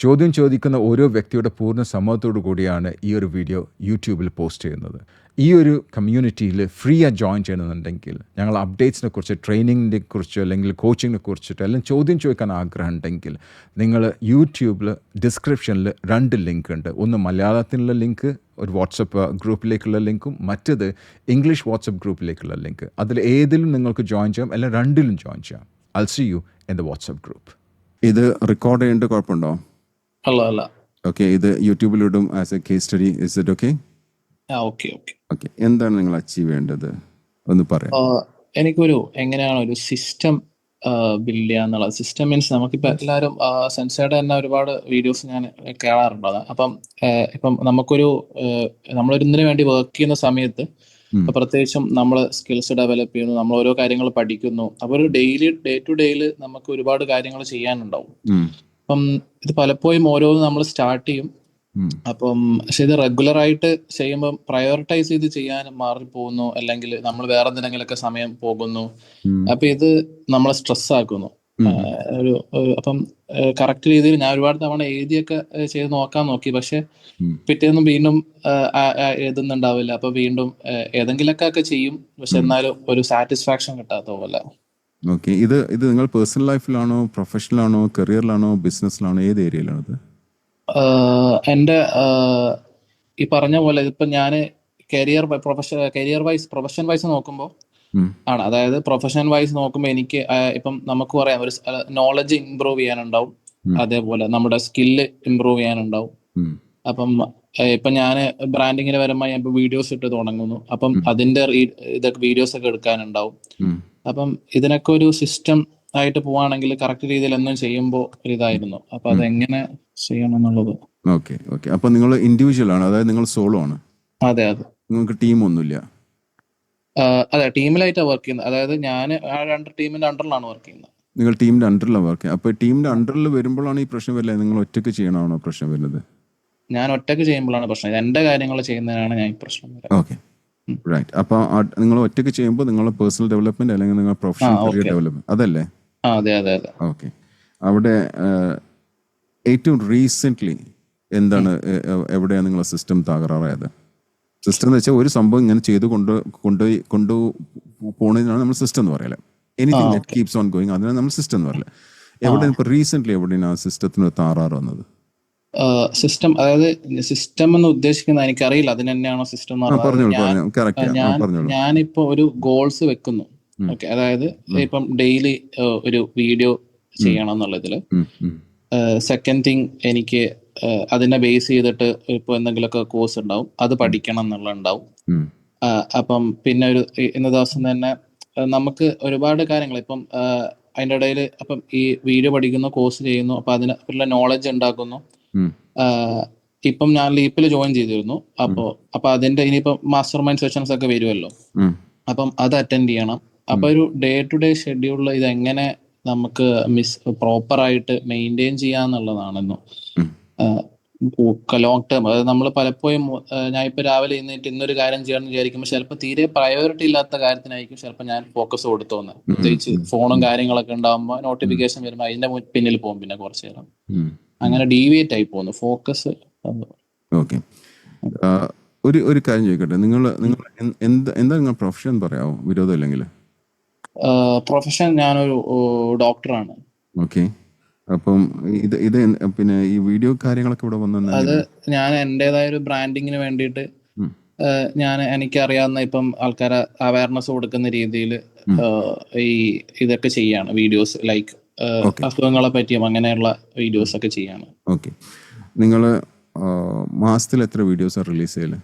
ചോദ്യം ചോദിക്കുന്ന ഓരോ വ്യക്തിയുടെ പൂർണ്ണ സമ്മതത്തോടു കൂടിയാണ് ഈ ഒരു വീഡിയോ യൂട്യൂബിൽ പോസ്റ്റ് ചെയ്യുന്നത്. ഈ ഒരു കമ്മ്യൂണിറ്റിയിൽ ഫ്രീ ആയി ജോയിൻ ചെയ്യണമെന്നുണ്ടെങ്കിൽ ഞങ്ങൾ അപ്ഡേറ്റ്സിനെ കുറിച്ച്, ട്രെയിനിങ്ങിനെ കുറിച്ച്, അല്ലെങ്കിൽ കോച്ചിങ്ങിനെ കുറിച്ചിട്ട് എല്ലാം ചോദ്യം ചോദിക്കാൻ ആഗ്രഹം ഉണ്ടെങ്കിൽ നിങ്ങൾ യൂട്യൂബിൽ ഡിസ്ക്രിപ്ഷനിൽ 2 ലിങ്ക് ഉണ്ട്. ഒന്ന് മലയാളത്തിലുള്ള ലിങ്ക്, ഒരു വാട്സപ്പ് ഗ്രൂപ്പിലേക്കുള്ള ലിങ്കും, മറ്റത് ഇംഗ്ലീഷ് വാട്സപ്പ് ഗ്രൂപ്പിലേക്കുള്ള ലിങ്ക്. അതിൽ ഏതിലും നിങ്ങൾക്ക് ജോയിൻ ചെയ്യാം, അല്ലെങ്കിൽ 2ലും ജോയിൻ ചെയ്യാം. I'll see you in the WhatsApp group. ഇത് റെക്കോർഡ് ചെയ്യേണ്ട കുഴപ്പമുണ്ടോ? അല്ല. ഓക്കെ, ഇത് യൂട്യൂബിലിടും as a case study. Is it okay? Okay. എന്താണ് നിങ്ങൾ അച്ചീവ് ചെയ്യേണ്ടത് ഒന്ന് പറയാം. എനിക്കൊരു എങ്ങനെയാണ് ഒരു സിസ്റ്റം ബിൽഡ് ചെയ്യാന്നുള്ളത്. സിസ്റ്റം മീൻസ് നമുക്കിപ്പോൾ എല്ലാവരും സെൻസയുടെ തന്നെ ഒരുപാട് വീഡിയോസ് ഞാൻ കേറാറുണ്ട്. ഇപ്പം നമ്മളൊരിതിനു വേണ്ടി വർക്ക് ചെയ്യുന്ന സമയത്ത് പ്രത്യേകിച്ചും നമ്മൾ സ്കിൽസ് ഡെവലപ്പ് ചെയ്യുന്നു, നമ്മൾ ഓരോ കാര്യങ്ങൾ പഠിക്കുന്നു. അപ്പോൾ ഒരു ഡേ ടു ഡേയിൽ നമുക്ക് ഒരുപാട് കാര്യങ്ങൾ ചെയ്യാനുണ്ടാവും. അപ്പം ഇത് പലപ്പോഴും ഓരോന്നും നമ്മൾ സ്റ്റാർട്ട് ചെയ്യും. പക്ഷെ ഇത് റെഗുലർ ആയിട്ട് ചെയ്യുമ്പോൾ പ്രയോറിറ്റൈസ് ചെയ്ത് ചെയ്യാൻ മാറിപ്പോകുന്നു, അല്ലെങ്കിൽ നമ്മൾ വേറെ എന്തെങ്കിലുമൊക്കെ സമയം പോകുന്നു. അപ്പൊ ഇത് നമ്മളെ സ്ട്രെസ് ആക്കുന്നു. അപ്പം കറക്റ്റ് രീതിയിൽ ഞാൻ ഒരുപാട് തവണ എഴുതിയൊക്കെ ചെയ്ത് നോക്കി, പക്ഷെ പിറ്റേന്നും വീണ്ടും എഴുതുന്നുണ്ടാവില്ല. അപ്പൊ വീണ്ടും ഏതെങ്കിലൊക്കെ ചെയ്യും, പക്ഷെ എന്നാലും ഒരു സാറ്റിസ്ഫാക്ഷൻ കിട്ടാത്ത പോലെ. ഓക്കെ, ഇത് നിങ്ങൾ പേഴ്സണൽ ലൈഫിലാണോ, പ്രൊഫഷണലാണോ, കരിയറിലാണോ, ബിസിനസ്സിലാണോ, ഏത് ഏരിയയിലാണത്? എന്റെ ഈ പറഞ്ഞ പോലെ ഇപ്പൊ ഞാൻ പ്രൊഫഷൻ വൈസ് നോക്കുമ്പോൾ ആണ്. അതായത് പ്രൊഫഷൻ വൈസ് നോക്കുമ്പോൾ എനിക്ക് ഇപ്പം നമുക്ക് പറയാം ഒരു നോളജ് ഇംപ്രൂവ് ചെയ്യാനുണ്ടാവും, അതേപോലെ നമ്മുടെ സ്കില്ല് ഇംപ്രൂവ് ചെയ്യാനുണ്ടാവും. അപ്പം ഇപ്പൊ ഞാൻ ബ്രാൻഡിങ്ങിന് വരുമ്പോൾ ഞാൻ ഇപ്പൊ വീഡിയോസ് ഇട്ട് തുടങ്ങുന്നു. അപ്പം അതിന്റെ ഇതൊക്കെ വീഡിയോസ് ഒക്കെ എടുക്കാനുണ്ടാവും. അപ്പം ഇതിനൊക്കെ ഒരു സിസ്റ്റം ആയിട്ട് പോവാണെങ്കിൽ കറക്റ്റ് രീതിയിൽ ഒന്നും ചെയ്യുമ്പോൾ ഒരിതായിരുന്നു. അപ്പൊ അതെങ്ങനെ ചെയ്യണം എന്നുള്ളത്. ഓക്കെ. അപ്പൊ നിങ്ങൾ ഇൻഡിവിജ്വൽ ആണ്, അതായത് നിങ്ങൾ സോളോ ആണ്? അതെ. നിങ്ങൾക്ക് ടീം ഒന്നുമില്ല? അതെ, ടീമിലായിട്ടാണ് വർക്ക് ചെയ്യുന്നത്. അതായത് ഞാൻ ടീമിന്റെ അണ്ടറിലാണ് വർക്ക് ചെയ്യുന്നത്. നിങ്ങൾ ടീമിന്റെ അണ്ടറിലാണ് വർക്ക് ചെയ്യുന്നത്. അപ്പൊ ടീമിന്റെ അണ്ടറിൽ വരുമ്പോഴാണ് ഈ പ്രശ്നം വരില്ല, നിങ്ങൾ ഒറ്റയ്ക്ക് ചെയ്യണമാണോ പ്രശ്നം വരുന്നത്? ഞാൻ ഒറ്റയ്ക്ക് ചെയ്യുമ്പോഴാണ് പ്രശ്നം. എന്റെ കാര്യങ്ങൾ ചെയ്യുന്നതിനാണ് ഞാൻ പ്രശ്നം വരുന്നത്. Okay, right. അപ്പൊ നിങ്ങൾ ഒറ്റയ്ക്ക് ചെയ്യുമ്പോൾ നിങ്ങളുടെ പേഴ്സണൽ ഡെവലപ്മെന്റ് അല്ലെങ്കിൽ നിങ്ങളുടെ പ്രൊഫഷണൽ കരിയർ ഡെവലപ്മെന്റ് അതല്ലേ? അതെ. ഓക്കെ. അവിടെ ഏറ്റവും റീസെന്റ് എന്താണ്, എവിടെയാണ് നിങ്ങളെ സിസ്റ്റം തകരാറായത്? സിസ്റ്റം എന്ന് വെച്ചാൽ ഒരു സംഭവം ഇങ്ങനെ ചെയ്ത് കൊണ്ടുപോകുന്നതിനാണ് നമ്മൾ സിസ്റ്റം എന്ന് പറയല്. Anything that keeps on going, അതിനാണ് നമ്മൾ സിസ്റ്റം എന്ന് പറയല്. ഇപ്പൊ റീസെന്റ് എവിടെയാണ് ആ സിസ്റ്റത്തിന് തകരാറ് വന്നത്? സിസ്റ്റം, അതായത് സിസ്റ്റം എന്ന് ഉദ്ദേശിക്കുന്നത് എനിക്കറിയില്ല, അതിന് തന്നെയാണോ സിസ്റ്റം എന്ന് പറഞ്ഞാൽ ഞാനിപ്പോ ഒരു ഗോൾസ് വെക്കുന്നു. ഓക്കെ, അതായത് ഇപ്പം ഡെയിലി ഒരു വീഡിയോ ചെയ്യണം എന്നുള്ളതില്. സെക്കൻഡ് തിങ്, എനിക്ക് അതിനെ ബേസ് ചെയ്തിട്ട് ഇപ്പൊ എന്തെങ്കിലുമൊക്കെ കോഴ്സ് ഉണ്ടാവും, അത് പഠിക്കണം എന്നുള്ളതുണ്ടാവും. അപ്പം പിന്നെ ഇന്ന ദിവസം തന്നെ നമുക്ക് ഒരുപാട് കാര്യങ്ങൾ ഇപ്പം അതിൻ്റെ ഇടയിൽ അപ്പം ഈ വീഡിയോ പഠിക്കുന്നു, കോഴ്സ് ചെയ്യുന്നു, അപ്പൊ അതിനുള്ള നോളജ് ഉണ്ടാക്കുന്നു. ഇപ്പം ഞാൻ ലീപ്പിൽ ജോയിൻ ചെയ്തിരുന്നു. അപ്പൊ അതിന്റെ ഇനിയിപ്പം മാസ്റ്റർ മൈൻഡ് സെഷൻസ് ഒക്കെ വരുമല്ലോ, അപ്പം അത് അറ്റൻഡ് ചെയ്യണം. അപ്പൊ ഒരു ഡേ ടു ഡേ ഷെഡ്യൂളിൽ ഇതെങ്ങനെ നമുക്ക് പ്രോപ്പർ ആയിട്ട് മെയിൻറ്റെയിൻ ചെയ്യാന്നുള്ളതാണെന്നു. ലോങ് ടേം, അതായത് നമ്മൾ പലപ്പോഴും ഞാൻ ഇപ്പൊ രാവിലെ എഴുന്നേറ്റ് ഇന്നൊരു കാര്യം ചെയ്യാമെന്ന് വിചാരിക്കുമ്പോൾ ചിലപ്പോൾ തീരെ പ്രയോറിറ്റി ഇല്ലാത്ത കാര്യത്തിനായിരിക്കും ചിലപ്പോൾ ഞാൻ ഫോക്കസ് കൊടുത്തോന്ന്. പ്രത്യേകിച്ച് ഫോണും കാര്യങ്ങളൊക്കെ ഉണ്ടാകുമ്പോൾ നോട്ടിഫിക്കേഷൻ വരുമ്പോൾ അതിന്റെ പിന്നിൽ പോകും, പിന്നെ കുറച്ചു നേരം അങ്ങനെ ഡീവിയേറ്റ് ആയി പോകുന്നു ഫോക്കസ്. ഓക്കെ, ഒരു കാര്യം ചോദിക്കട്ടെ, നിങ്ങൾ എന്താ നിങ്ങൾ പ്രൊഫഷൻ പറയാമോ, വിരോധം ഇല്ലെങ്കിൽ? പ്രൊഫഷൻ ഞാനൊരു ഡോക്ടറാണ്. ഓക്കെ. അപ്പം ഇത് പിന്നെ ഈ വീഡിയോ കാര്യങ്ങളൊക്കെ ഇവിടെ വന്നത് അത് ഞാൻ എന്റേതായ ഒരു ബ്രാൻഡിങ്ങിന് വേണ്ടിയിട്ട് എനിക്കറിയാവുന്ന ഇപ്പം ആൾക്കാരെ അവയർനെസ് കൊടുക്കുന്ന രീതിയിൽ ഇതൊക്കെ ചെയ്യാണ്. വീഡിയോസ് ലൈക്ക് അസുഖങ്ങളെ പറ്റിയും അങ്ങനെയുള്ള വീഡിയോസ് ഒക്കെ ചെയ്യാണ്. ഓക്കെ. നിങ്ങൾ മാസത്തിൽ എത്ര വീഡിയോസ് റിലീസ് ചെയ്യല്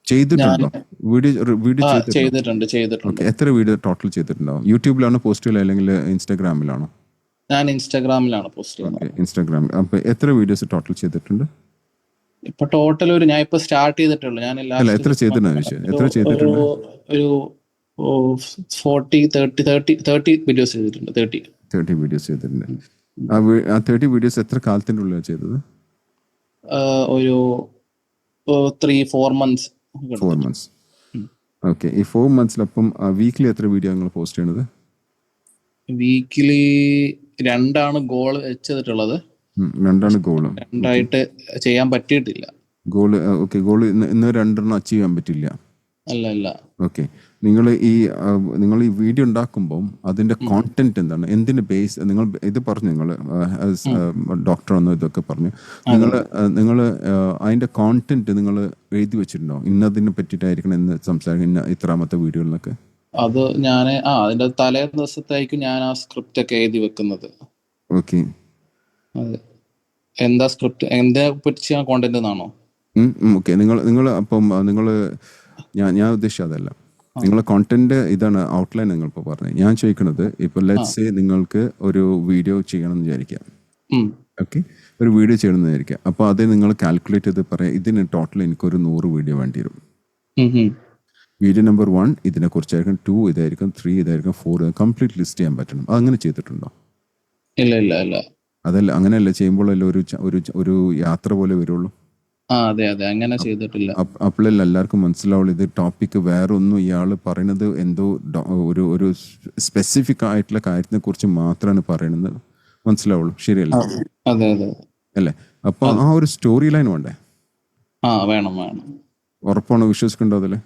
ചെയ്തിട്ടുണ്ടോ? വീഡിയോ ചെയ്തിട്ടുണ്ട്. എത്ര വീഡിയോ ടോട്ടൽ ചെയ്തിട്ടുണ്ടാവും? യൂട്യൂബിലാണോ പോസ്റ്റ് ചെയ്യല് അല്ലെങ്കിൽ ഇൻസ്റ്റാഗ്രാമിലാണോ? ഞാൻ ഇൻസ്റ്റാഗ്രാമിലാണ് പോസ്റ്റ് ചെയ്യുന്നത്. ഇൻസ്റ്റാഗ്രാമിൽ. അപ്പൊ എത്ര വീഡിയോസ് ടോട്ടൽ ചെയ്തിട്ടുണ്ട്? ഇപ്പൊ ടോട്ടൽ ഞാൻ ഇപ്പൊ സ്റ്റാർട്ട് ചെയ്തിട്ടുള്ളൂ. ഞാൻ എത്ര ചെയ്തിട്ടുണ്ട്? ഒരു 30 വീഡിയോസ് ചെയ്തിട്ടുണ്ട്. 30 വീഡിയോസ് ചെയ്തിട്ടുണ്ട്. ആ 30 വീഡിയോസ് എത്ര കാലത്തിന്റെ ഉള്ളിലാണ് ചെയ്തത്? ഒരു 3-4 months. 4 months. ഓക്കെ. ഈ 4 months അപ്പം വീക്കിലി എത്ര വീഡിയോ നിങ്ങൾ പോസ്റ്റ് ചെയ്യണത്? വീക്കിലി 2 ഗോൾ വെച്ചിട്ടുള്ളത്. രണ്ടാണ് ഗോള്. രണ്ടായിട്ട് ചെയ്യാൻ പറ്റിയിട്ടില്ല. ഗോള് ഓക്കെ, ഗോള് ഇന്ന് രണ്ടെണ്ണം അച്ചീവ് ചെയ്യാൻ പറ്റില്ല. അല്ല. ഓക്കെ. നിങ്ങൾ ഈ വീഡിയോ ഉണ്ടാക്കുമ്പം അതിന്റെ കോണ്ടന്റ് എന്താണ്, എന്തിന്റെ ബേസ്, നിങ്ങൾ ഇത് പറഞ്ഞു, നിങ്ങൾ ഡോക്ടർ എന്നോ ഇതൊക്കെ പറഞ്ഞു, നിങ്ങൾ അതിന്റെ കോണ്ടന്റ് നിങ്ങൾ എഴുതി വെച്ചിട്ടുണ്ടോ, ഇന്നതിനെ പറ്റിയിട്ടായിരിക്കണം എന്ന് സംസാരിക്കുന്ന ഇത്രാമത്തെ വീഡിയോകളിലൊക്കെ? അത് ഞാൻ അതിന്റെ തലേ ദിവസത്തായിരിക്കും ഞാൻ ആ സ്ക്രിപ്റ്റ് ഒക്കെ എഴുതി വെക്കുന്നത്. ഓക്കെ. അതെ. എന്താ സ്ക്രിപ്റ്റ്, എന്താ പറ്റി കോണ്ടന്റ് എന്നാണോ? ഓക്കെ. നിങ്ങൾ അപ്പം ഞാൻ ഉദ്ദേശിച്ചത് അതല്ല. നിങ്ങളെ കോണ്ടന്റ് ഇതാണ്, ഔട്ട്ലൈൻ നിങ്ങൾ ഇപ്പോൾ പറഞ്ഞത്. ഞാൻ ചോദിക്കുന്നത്, ഇപ്പൊ ലെറ്റ്സ് സേ നിങ്ങൾക്ക് ഒരു വീഡിയോ ചെയ്യണം എന്ന് വിചാരിക്കാം. ഓക്കെ, ഒരു വീഡിയോ ചെയ്യണം എന്ന് വിചാരിക്കാം. അപ്പോൾ അത് നിങ്ങൾ കാൽക്കുലേറ്റ് ചെയ്ത് പറയാം, ഇതിന് ടോട്ടൽ എനിക്കൊരു 100 വീഡിയോ വേണ്ടി വരും. വീഡിയോ നമ്പർ 1 ഇതിനെ കുറിച്ചായിരിക്കും, 2 ഇതായിരിക്കും, 3 ഇതായിരിക്കും, 4 കംപ്ലീറ്റ് ലിസ്റ്റ് ചെയ്യാൻ പറ്റണം. അതങ്ങനെ ചെയ്തിട്ടുണ്ടോ? ഇല്ല. അതല്ല, അങ്ങനെയല്ല ചെയ്യുമ്പോഴല്ലേ ഒരു യാത്ര പോലെ വരുള്ളൂ. അതെ, അങ്ങനെ ചെയ്തിട്ടില്ല. അപ്പോഴല്ല എല്ലാവർക്കും മനസ്സിലാവുള്ളൂ ഇത് ടോപ്പിക്ക് വേറെ ഒന്നും, ഇയാൾ പറയുന്നത് എന്തോ ഒരു സ്പെസിഫിക് ആയിട്ടുള്ള കാര്യത്തിനെ കുറിച്ച് മാത്രമാണ് പറയുന്നത് മനസ്സിലാവുള്ളൂ. ശരിയല്ല? അതെ അല്ലേ? അപ്പൊ ആ ഒരു സ്റ്റോറി ലൈൻ വേണ്ടേ? വേണം. ഉറപ്പാണോ? വിശ്വസിക്കണ്ടോ അതില്?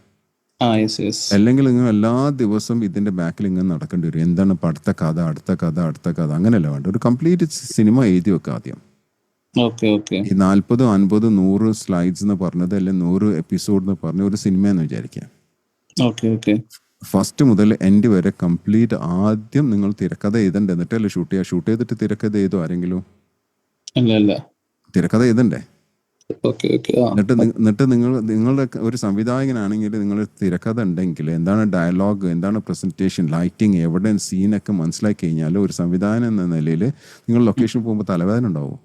യെസ്. അല്ലെങ്കിൽ നിങ്ങൾ എല്ലാ ദിവസവും ഇതിന്റെ ബാക്കിൽ ഇങ്ങനെ നടക്കേണ്ടി വരും. എന്താണ് ഇപ്പൊ അടുത്ത കഥ അങ്ങനെയല്ല വേണ്ട. ഒരു കംപ്ലീറ്റ് സിനിമ എഴുതി വെക്കുക ആദ്യം. ഓക്കെ. ഈ 40, 50, 100 സ്ലൈഡ്സ് എന്ന് പറഞ്ഞത്, അല്ലെങ്കിൽ 100 എപ്പിസോഡ് എന്ന് പറഞ്ഞ ഒരു സിനിമ എന്ന് വിചാരിക്കാം. ഓക്കെ. ഫസ്റ്റ് മുതൽ എൻഡ് വരെ കംപ്ലീറ്റ് ആദ്യം നിങ്ങൾ തിരക്കഥ എഴുതണ്ടേ, എന്നിട്ടല്ലേ ഷൂട്ട് ചെയ്തിട്ട് തിരക്കഥ എഴുതോ ആരെങ്കിലും? അല്ല. തിരക്കഥ എഴുതണ്ടേ? ഓക്കെ. എന്നിട്ട് നിങ്ങളുടെ ഒരു സംവിധായകനാണെങ്കിൽ നിങ്ങൾ തിരക്കഥ ഉണ്ടെങ്കിൽ എന്താണ് ഡയലോഗ്, എന്താണ് പ്രസന്റേഷൻ, ലൈറ്റിംഗ്, എവിടെ സീനൊക്കെ മനസ്സിലാക്കി കഴിഞ്ഞാൽ ഒരു സംവിധായകൻ എന്ന നിലയിൽ നിങ്ങൾ ലൊക്കേഷൻ പോകുമ്പോൾ തലവേദന ഉണ്ടാവും?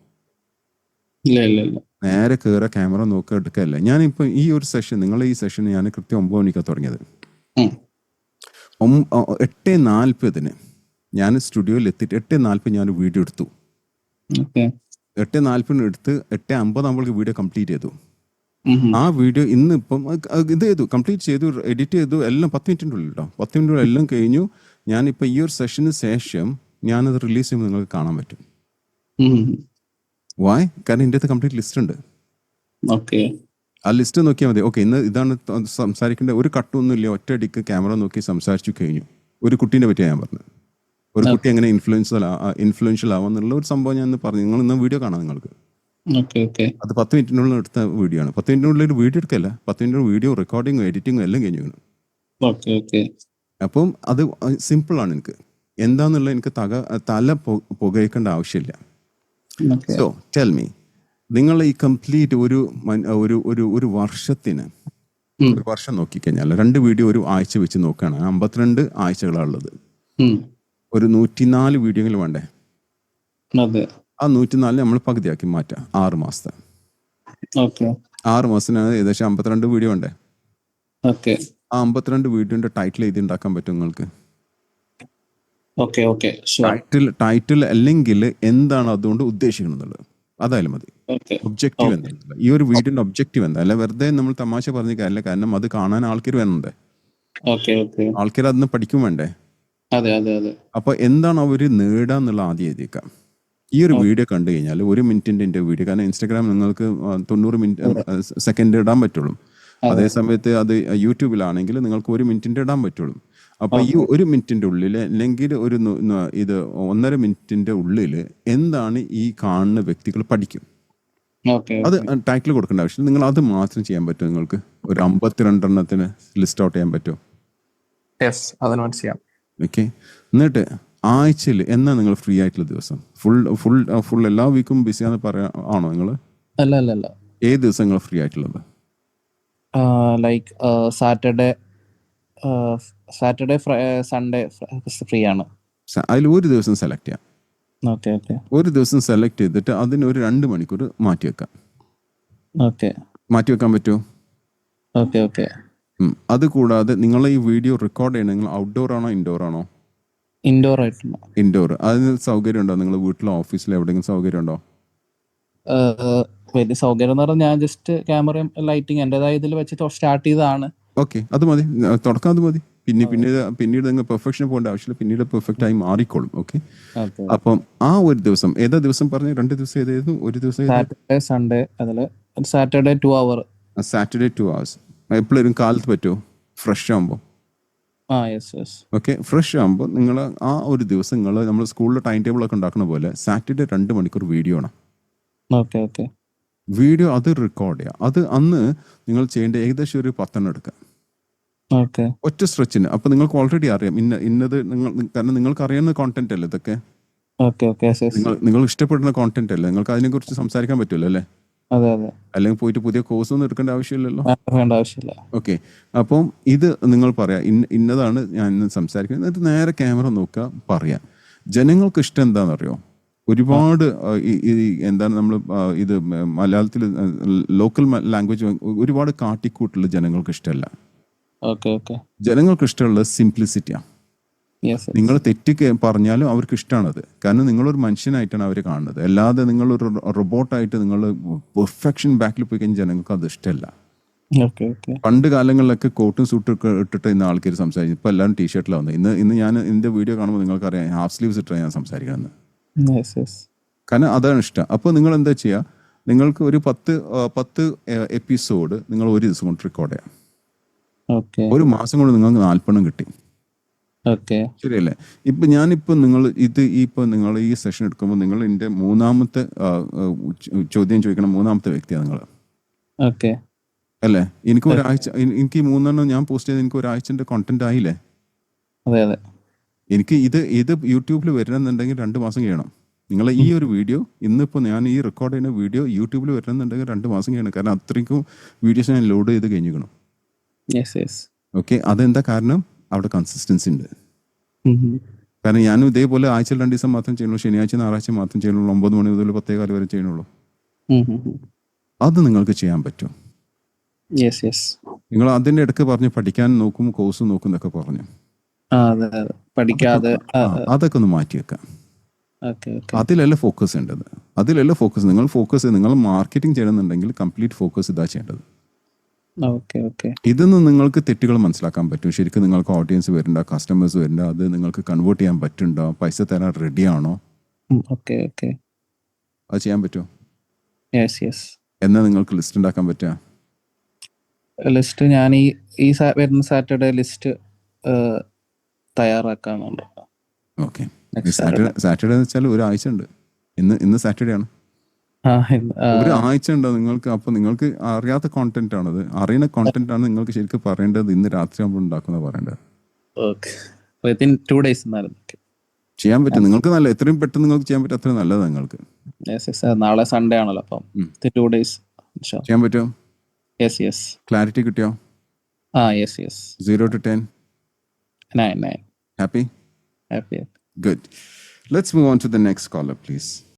ഇല്ല. നേരെ കയറുക, ക്യാമറ നോക്കുക, എടുക്കല്ല. ഞാനിപ്പോൾ ഈ ഒരു സെഷൻ, നിങ്ങളെ ഈ സെഷൻ ഞാൻ കൃത്യം 9 മണിക്കാണ് തുടങ്ങിയത്. 8:40 ഞാൻ സ്റ്റുഡിയോയിൽ എത്തിയിട്ട് 8:40 ഞാൻ വീഡിയോ എടുത്തു. 8:40 എടുത്ത് 8:50 നമ്മൾക്ക് വീഡിയോ കംപ്ലീറ്റ് ചെയ്തു. ആ വീഡിയോ ഇന്നിപ്പം ഇത് ചെയ്തു, കംപ്ലീറ്റ് ചെയ്തു, എഡിറ്റ് ചെയ്തു, എല്ലാം 10 മിനിറ്റിൻ്റെ ഉള്ളിൽ കേട്ടോ. 10 മിനിറ്റിനുള്ളിൽ എല്ലാം കഴിഞ്ഞു. ഞാനിപ്പോൾ ഈ ഒരു സെഷന് ശേഷം ഞാനത് റിലീസ് ചെയ്യുമ്പോൾ നിങ്ങൾക്ക് കാണാൻ പറ്റും. വായ്? കാരണം ഇതിൻ്റെ അകത്ത് കംപ്ലീറ്റ് ലിസ്റ്റ് ഉണ്ട്. ആ ലിസ്റ്റ് നോക്കിയാൽ മതി. ഓക്കെ, ഇന്ന് ഇതാണ് സംസാരിക്കേണ്ട, ഒരു കട്ടൊന്നും ഇല്ല, ഒറ്റയടിക്ക് ക്യാമറ നോക്കി സംസാരിച്ചു കഴിഞ്ഞു. ഒരു കുട്ടീനെ പറ്റിയാണ് ഞാൻ പറഞ്ഞത്. ഒരു കുട്ടി എങ്ങനെ ഇൻഫ്ലുവൻഷ്യൽ ആവാന്നുള്ള ഒരു സംഭവം ഞാൻ പറഞ്ഞു. നിങ്ങൾ ഇന്ന് വീഡിയോ കാണാം നിങ്ങൾക്ക്. അത് 10 മിനിറ്റിനുള്ളിൽ എടുത്ത വീഡിയോ ആണ്. 10 മിനിറ്റിനുള്ളിൽ ഒരു വീഡിയോ എടുക്കല്ല, 10 മിനിറ്റ് വീഡിയോ റെക്കോർഡിങ്ങും എഡിറ്റിങ്ങും എല്ലാം കഴിഞ്ഞു. അപ്പം അത് സിമ്പിളാണ്. എനിക്ക് എന്താന്നുള്ള എനിക്ക് തല പുകയ്ക്കേണ്ട ആവശ്യമില്ല. സോ ടെൽ മീ, നിങ്ങൾ ഈ കംപ്ലീറ്റ് ഒരു വർഷത്തിന്, ഒരു വർഷം നോക്കിക്കഴിഞ്ഞാൽ 2 വീഡിയോ ഒരു ആഴ്ച വെച്ച് നോക്കുകയാണ്, 52 ആഴ്ചകളാണുള്ളത്. ഒരു 104 വീഡിയോകൾ വേണ്ടേ? ആ 104 നമ്മൾ പകുതിയാക്കി മാറ്റാം, 6 മാസത്തെ. 6 മാസത്തിനാണ് ഏകദേശം 52 വീഡിയോ വേണ്ടേ? ആ 52 വീഡിയോന്റെ ടൈറ്റിൽ എഴുതി ഉണ്ടാക്കാൻ പറ്റും നിങ്ങൾക്ക്? ടൈറ്റിൽ അല്ലെങ്കിൽ എന്താണ് അതുകൊണ്ട് ഉദ്ദേശിക്കുന്നത് അതായാലും മതി. ഒബ്ജക്റ്റീവ് എന്താ, ഈ ഒരു വീഡിയോന്റെ ഒബ്ജക്റ്റീവ് എന്താ? അല്ല വെറുതെ നമ്മൾ തമാശ പറഞ്ഞ കാര്യമില്ല. കാരണം അത് കാണാൻ ആൾക്കാർ വേണ്ടേ? ആൾക്കാർ അതിന് പഠിക്കും വേണ്ടേ? അപ്പൊ എന്താണ് അവര് നേടാന്നുള്ള ആദ്യം എഴുതിയേക്കാം. ഈ ഒരു വീഡിയോ കണ്ടു കഴിഞ്ഞാൽ 1 മിനിറ്റിന്റെ വീഡിയോ, കാരണം ഇൻസ്റ്റാഗ്രാം നിങ്ങൾക്ക് 90 സെക്കൻഡ് ഇടാൻ പറ്റുള്ളൂ. അതേ സമയത്ത് അത് യൂട്യൂബിലാണെങ്കിൽ നിങ്ങൾക്ക് 1 മിനിറ്റിന്റെ ഇടാൻ പറ്റുള്ളൂ. അപ്പൊ ഈ 1 മിനിറ്റിന്റെ ഉള്ളിൽ, അല്ലെങ്കിൽ ഇത് 1.5 മിനിറ്റിന്റെ ഉള്ളിൽ എന്താണ് ഈ കാണുന്ന വ്യക്തികൾ പഠിക്കും. അത് ടൈറ്റിൽ കൊടുക്കേണ്ട ആവശ്യം, നിങ്ങൾ അത് മാത്രം ചെയ്യാൻ പറ്റും. നിങ്ങൾക്ക് ഒരു 52 എണ്ണത്തിന് ലിസ്റ്റ് ഔട്ട് ചെയ്യാൻ പറ്റുമോ? ഓക്കെ. എന്നിട്ട് ആഴ്ചയിൽ എന്നാ നിങ്ങൾ ഫ്രീ ആയിട്ടുള്ള ദിവസം? ഫുൾ എല്ലാ വീക്കും ബിസിയാന്ന് ആണോ നിങ്ങൾ? അല്ല. ഏത് ദിവസം നിങ്ങൾ ഫ്രീ ആയിട്ടുള്ളത്? ലൈക്ക് സാറ്റർഡേ, സൺഡേ ഫ്രീ ആണ്. അതിൽ ഒരു ദിവസം സെലക്ട് ചെയ്യാം. ഒരു ദിവസം സെലക്ട് ചെയ്തിട്ട് അതിന് ഒരു 2 മണിക്കൂർ മാറ്റി വെക്കാം. മാറ്റി വെക്കാൻ പറ്റുമോ? അത് കൂടാതെ നിങ്ങൾ ഈ വീഡിയോ റെക്കോർഡ് ചെയ്യണമെങ്കിൽ ഔട്ട്ഡോർ ആണോ ഇൻഡോർ ആണോ? ഇൻഡോർ. അതിന് സൗകര്യം ഉണ്ടോ? നിങ്ങൾ വീട്ടിലോ ഓഫീസിലോ എവിടെയെങ്കിലും സൗകര്യം ഉണ്ടോ? വലിയ സൗകര്യം എന്ന് പറഞ്ഞാൽ ഞാൻ ജസ്റ്റ് ക്യാമറയും ലൈറ്റിംഗ് എന്റേതായ ഇതിൽ വെച്ച് സ്റ്റാർട്ട് ചെയ്തതാണ്. ഓക്കെ, അത് മതി തുടക്കം. അത് മതി. പിന്നീട് നിങ്ങൾ പെർഫെക്ഷൻ പോകേണ്ട ആവശ്യമില്ല, പിന്നീട് പെർഫെക്റ്റ് ആയി മാറിക്കോളും. Okay, okay. അപ്പം ആ ഒരു ദിവസം ഏതാ ദിവസം പറഞ്ഞു? 2 ദിവസം ഏതായിരുന്നു? ഒരു ദിവസം സാറ്റർഡേ സൺഡേ അതില് സാറ്റർഡേ 2 hour. Saturday 2 hours. എപ്പോഴും കാലത്ത് പറ്റുമോ? ഫ്രഷ് ആകുമ്പോൾ. യെസ്. ഓക്കെ, ഫ്രഷ് ആകുമ്പോൾ നിങ്ങൾ ആ ഒരു ദിവസം നമ്മൾ സ്കൂളിൽ ടൈം ടേബിൾ ഒക്കെ ഉണ്ടാക്കുന്ന പോലെ സാറ്റർഡേ 2 മണിക്കൂർ വീഡിയോ ആണ്. ഓക്കെ. വീഡിയോ അത് റെക്കോർഡ് ചെയ്യുക. അത് അന്ന് നിങ്ങൾ ചെയ്യേണ്ട ഏകദേശം ഒരു 10 എണ്ണം എടുക്കുക, ഓക്കെ. ഒറ്റ സ്ട്രെച്ചിന്. അപ്പോൾ നിങ്ങൾക്ക് ഓൾറെഡി അറിയാം ഇന്നത് കാരണം നിങ്ങൾക്ക് അറിയുന്ന കോണ്ടന്റ് അല്ലേ ഇതൊക്കെ. ഓക്കെ. നിങ്ങൾ ഇഷ്ടപ്പെടുന്ന കോണ്ടന്റ് അല്ലേ, നിങ്ങൾക്ക് അതിനെക്കുറിച്ച് സംസാരിക്കാൻ പറ്റുമല്ലോ അല്ലേ. അതെ. അല്ലെങ്കിൽ പോയിട്ട് പുതിയ കോഴ്സ് ഒന്നും എടുക്കേണ്ട ആവശ്യമില്ലല്ലോ. വേണ്ട ആവശ്യമില്ല. ഓക്കെ, അപ്പം ഇത് നിങ്ങൾ പറയാം ഇന്നതാണ് ഞാൻ ഇന്ന് സംസാരിക്കുന്നത്. എന്നിട്ട് നേരെ ക്യാമറ നോക്കുക, പറയാം. ജനങ്ങൾക്ക് ഇഷ്ടം എന്താണെന്നറിയോ? ഒരുപാട് എന്താണ് നമ്മൾ ഇത് മലയാളത്തിൽ ലോക്കൽ ലാംഗ്വേജ് ഒരുപാട് കാട്ടിക്കൂട്ടുള്ള ജനങ്ങൾക്ക് ഇഷ്ടമല്ല. ഓക്കെ. ജനങ്ങൾക്ക് ഇഷ്ടമുള്ളത് സിംപ്ലിസിറ്റിയാണ്. നിങ്ങൾ തെറ്റ് പറഞ്ഞാലും അവർക്ക് ഇഷ്ടമാണത്. കാരണം നിങ്ങളൊരു മനുഷ്യനായിട്ടാണ് അവർ കാണുന്നത്, അല്ലാതെ നിങ്ങളൊരു റോബോട്ടായിട്ട് നിങ്ങൾ പെർഫെക്ഷൻ ബാക്കിൽ പോയി കഴിഞ്ഞാൽ ജനങ്ങൾക്ക് അത് ഇഷ്ടമല്ല. പണ്ട് കാലങ്ങളിലൊക്കെ കോട്ടും സൂട്ടും ഒക്കെ ഇട്ടിട്ട് ഇന്ന് ആൾക്കാർ സംസാരിക്കും. ഇപ്പം എല്ലാവരും ടീഷർട്ടിലാണ്. ഇന്ന് ഞാൻ ഇതിൻ്റെ വീഡിയോ കാണുമ്പോൾ നിങ്ങൾക്കറിയാം ഹാഫ് സ്ലീവ്സ് ഇട്ടാണ് ഞാൻ സംസാരിക്കുന്നത്. കാരണം അതാണ് ഇഷ്ടം. അപ്പോൾ നിങ്ങൾ എന്താ ചെയ്യുക? നിങ്ങൾക്ക് ഒരു 10 എപ്പിസോഡ് നിങ്ങൾ ഒരു ദിവസം കൊണ്ട് റെക്കോർഡ് ചെയ്യാം. ഒരു മാസം കൊണ്ട് നിങ്ങൾക്ക് 40 കിട്ടി. ശരിയല്ലേ? ഞാനിപ്പോൾ നിങ്ങൾ ഈ സെഷൻ എടുക്കുമ്പോൾ നിങ്ങൾ എൻ്റെ മൂന്നാമത്തെ ചോദ്യം ചോദിക്കണം, മൂന്നാമത്തെ വ്യക്തിയാണ് നിങ്ങൾ അല്ലേ? എനിക്ക് ഒരാഴ്ച, എനിക്ക് ഈ 3 ഞാൻ പോസ്റ്റ് ചെയ്ത് എനിക്ക് ഒരാഴ്ചൻ്റെ കോണ്ടന്റ് ആയില്ലേ? അതെ. എനിക്ക് ഇത് യൂട്യൂബിൽ വരണമെന്നുണ്ടെങ്കിൽ 2 മാസം ചെയ്യണം. നിങ്ങൾ ഈ ഒരു വീഡിയോ ഇന്നിപ്പോൾ ഞാൻ ഈ റെക്കോർഡ് ചെയ്യുന്ന വീഡിയോ യൂട്യൂബിൽ വരണമെന്നുണ്ടെങ്കിൽ 2 മാസം ചെയ്യണം. കാരണം അത്രയ്ക്കും വീഡിയോസ് ഞാൻ ലോഡ് ചെയ്ത് കഴിഞ്ഞിരിക്കണം. ഓക്കെ, അതെന്താ കാരണം? അവിടെ കൺസിസ്റ്റൻസി ഉണ്ട്. കാരണം ഞാനും ഇതേപോലെ ആഴ്ചയിൽ 2 ദിവസം മാത്രം ചെയ്യുള്ളൂ, ശനിയാഴ്ച ഞായറാഴ്ച മാത്രം ചെയ്യുള്ളൂ, 9 മണി മുതൽ 10:15 വരെ ചെയ്യണുള്ളൂ. അത് നിങ്ങൾക്ക് ചെയ്യാൻ പറ്റും. നിങ്ങൾ അതിൻ്റെ ഇടയ്ക്ക് പറഞ്ഞു പഠിക്കാൻ നോക്കും, കോഴ്സ് നോക്കും എന്നൊക്കെ പറഞ്ഞു. അതൊക്കെ ഒന്ന് മാറ്റി വെക്കാം. അതിലല്ല ഫോക്കസ് ചെയ്യേണ്ടത്. നിങ്ങൾ ഫോക്കസ് നിങ്ങൾ മാർക്കറ്റിംഗ് ചെയ്യണമെന്നുണ്ടെങ്കിൽ കംപ്ലീറ്റ് ഫോക്കസ് ഇതാ ചെയ്യേണ്ടത്. ഇതിന്ന് നിങ്ങൾക്ക് തെറ്റുകൾ മനസ്സിലാക്കാൻ പറ്റും. ശരിക്കും നിങ്ങൾക്ക് ഓഡിയൻസ് വരണ്ട, കസ്റ്റമേഴ്സ് വരണ്ട, അത് നിങ്ങൾക്ക് കൺവേർട്ട് ചെയ്യാൻ പറ്റുന്നുണ്ടോ, പൈസ തരാൻ റെഡിയാണോ, അത് ചെയ്യാൻ പറ്റുമോ? എന്നാ നിങ്ങൾക്ക് ലിസ്റ്റ് ഉണ്ടാക്കാൻ പറ്റുക? ലിസ്റ്റ് ഞാൻ ഈ വരുന്ന സാറ്റർഡേ ലിസ്റ്റ് തയ്യാറാക്കാനുണ്ട്. ഓക്കെ, സാറ്റർഡേ എന്ന് വെച്ചാൽ ഒരാഴ്ച ഉണ്ട്. ഇന്ന് സാറ്റർഡേ ആണ്. ഒരു ആഴ്ച ഉണ്ടോ നിങ്ങൾക്ക്? അപ്പൊ നിങ്ങൾക്ക് അറിയാത്ത കോണ്ടന്റ് ആണത്. അറിയുന്ന കോണ്ടന്റ് ആണ് നിങ്ങൾക്ക് ശരിക്കും പറയേണ്ടത്. ഇന്ന് രാത്രി ആകുമ്പോൾ ഉണ്ടാക്കുന്ന പറയേണ്ടത്. ചെയ്യാൻ പറ്റും നിങ്ങൾക്ക്. നല്ല എത്രയും പെട്ടെന്ന് നിങ്ങൾക്ക് ചെയ്യാൻ പറ്റും, അത്രയും നല്ലത് നിങ്ങൾക്ക്. നാളെ സൺഡേ ആണല്ലോ, അപ്പം 2 days ചെയ്യാൻ പറ്റുമോ? ക്ലാരിറ്റി കിട്ടിയോ? 0 to 10 9. Happy? Good. Let's move on to the next caller, please.